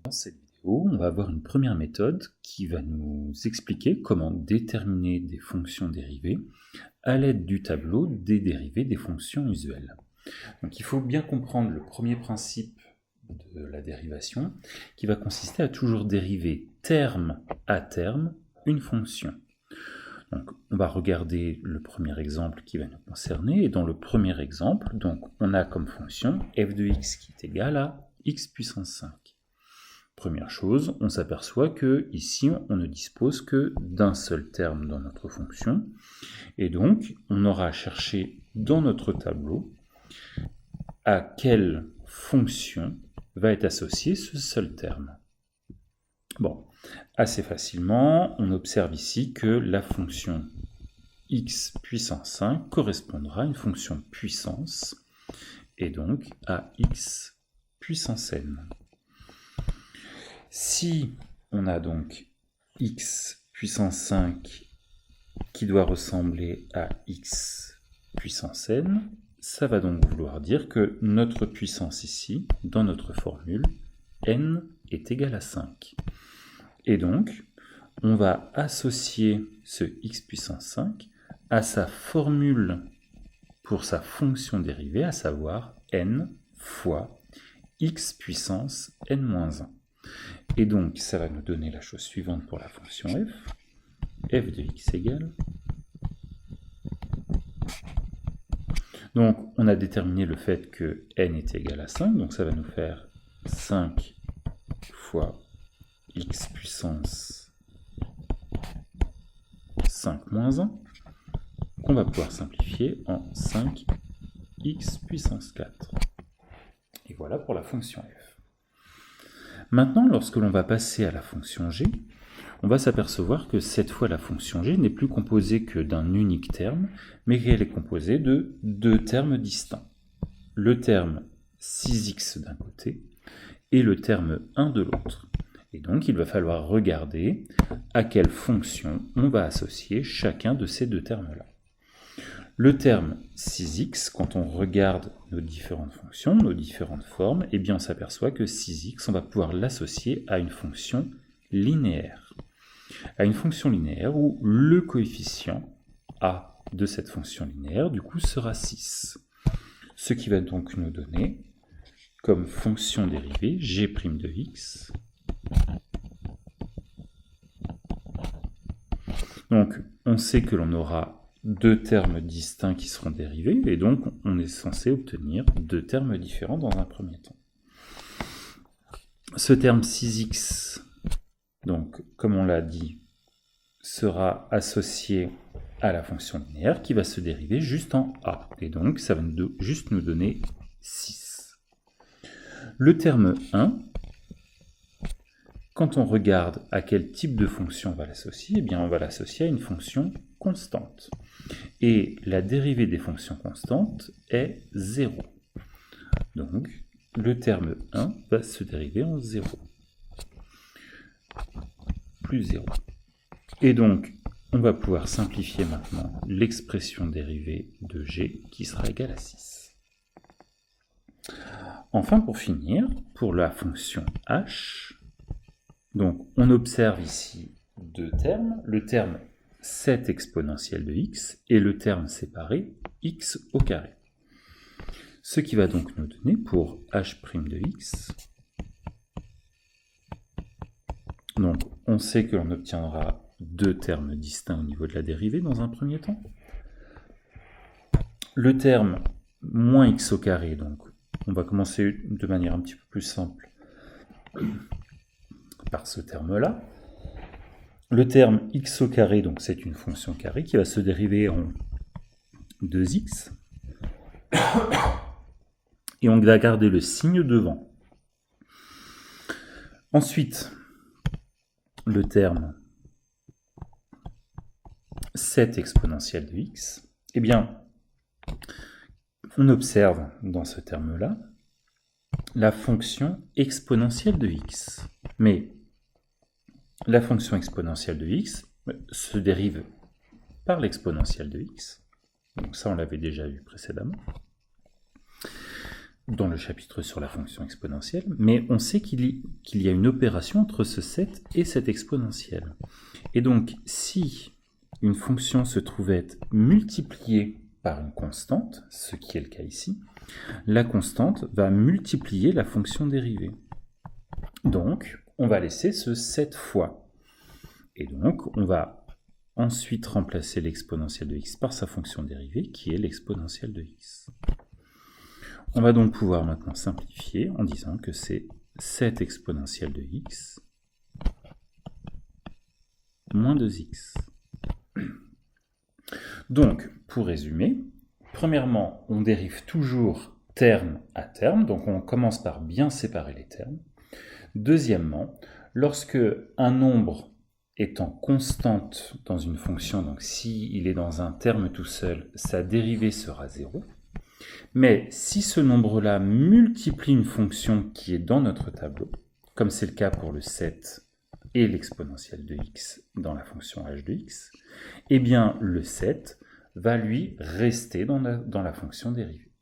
Dans cette vidéo, on va voir une première méthode qui va nous expliquer comment déterminer des fonctions dérivées à l'aide du tableau des dérivées des fonctions usuelles. Donc il faut bien comprendre le premier principe de la dérivation qui va consister à toujours dériver terme à terme une fonction. Donc, on va regarder le premier exemple qui va nous concerner, et dans le premier exemple, donc, on a comme fonction f de x qui est égal à x puissance 5. Première chose, on s'aperçoit que ici on ne dispose que d'un seul terme dans notre fonction, et donc on aura à chercher dans notre tableau à quelle fonction va être associé ce seul terme. Bon, assez facilement, on observe ici que la fonction x puissance 5 correspondra à une fonction puissance, et donc à x puissance n. Si on a donc x puissance 5 qui doit ressembler à x puissance n, ça va donc vouloir dire que notre puissance ici, dans notre formule, n est égal à 5. Et donc, on va associer ce x puissance 5 à sa formule pour sa fonction dérivée, à savoir n fois x puissance n-1. Et donc, ça va nous donner la chose suivante pour la fonction f de x égale. Donc, on a déterminé le fait que n est égal à 5, donc ça va nous faire 5 fois x puissance 5 moins 1, qu'on va pouvoir simplifier en 5x puissance 4. Et voilà pour la fonction f. Maintenant, lorsque l'on va passer à la fonction g, on va s'apercevoir que cette fois la fonction g n'est plus composée que d'un unique terme, mais qu'elle est composée de deux termes distincts. Le terme 6x d'un côté et le terme 1 de l'autre. Et donc il va falloir regarder à quelle fonction on va associer chacun de ces deux termes-là. Le terme 6x, quand on regarde nos différentes fonctions, nos différentes formes, eh bien on s'aperçoit que 6x, on va pouvoir l'associer à une fonction linéaire. À une fonction linéaire où le coefficient a de cette fonction linéaire, du coup, sera 6. Ce qui va donc nous donner comme fonction dérivée g' de x. Donc, on sait que l'on aura deux termes distincts qui seront dérivés, et donc on est censé obtenir deux termes différents dans un premier temps. Ce terme 6x, donc, comme on l'a dit, sera associé à la fonction linéaire qui va se dériver juste en a, et donc ça va juste nous donner 6. Le terme 1, quand on regarde à quel type de fonction on va l'associer, eh bien on va l'associer à une fonction constante. Et la dérivée des fonctions constantes est 0. Donc, le terme 1 va se dériver en 0. Plus 0. Et donc, on va pouvoir simplifier maintenant l'expression dérivée de g qui sera égale à 6. Enfin, pour finir, pour la fonction h, donc on observe ici deux termes, le terme 7 exponentielle de x et le terme séparé x au carré. Ce qui va donc nous donner pour h' de x, donc on sait que l'on obtiendra deux termes distincts au niveau de la dérivée dans un premier temps. Le terme moins x au carré, donc on va commencer de manière un petit peu plus simple par ce terme-là. Le terme x au carré, donc c'est une fonction carrée qui va se dériver en 2x. Et on va garder le signe devant. Ensuite, le terme 7 exponentielle de x, eh bien, on observe dans ce terme-là la fonction exponentielle de x. Mais la fonction exponentielle de x se dérive par l'exponentielle de x. Donc ça, on l'avait déjà vu précédemment. dans le chapitre sur la fonction exponentielle, mais on sait qu'il y a une opération entre ce 7 et cette exponentielle. Et donc, si une fonction se trouvait être multipliée par une constante, ce qui est le cas ici, la constante va multiplier la fonction dérivée. Donc, on va laisser ce 7 fois. Et donc, on va ensuite remplacer l'exponentielle de x par sa fonction dérivée, qui est l'exponentielle de x. On va donc pouvoir maintenant simplifier en disant que c'est 7 exponentielle de x moins 2x. Donc, pour résumer, premièrement, on dérive toujours terme à terme, donc on commence par bien séparer les termes. Deuxièmement, lorsque un nombre est en constante dans une fonction, donc s'il est dans un terme tout seul, sa dérivée sera 0. Mais si ce nombre-là multiplie une fonction qui est dans notre tableau, comme c'est le cas pour le 7 et l'exponentielle de x dans la fonction h de x, eh bien le 7 va lui rester dans la fonction dérivée.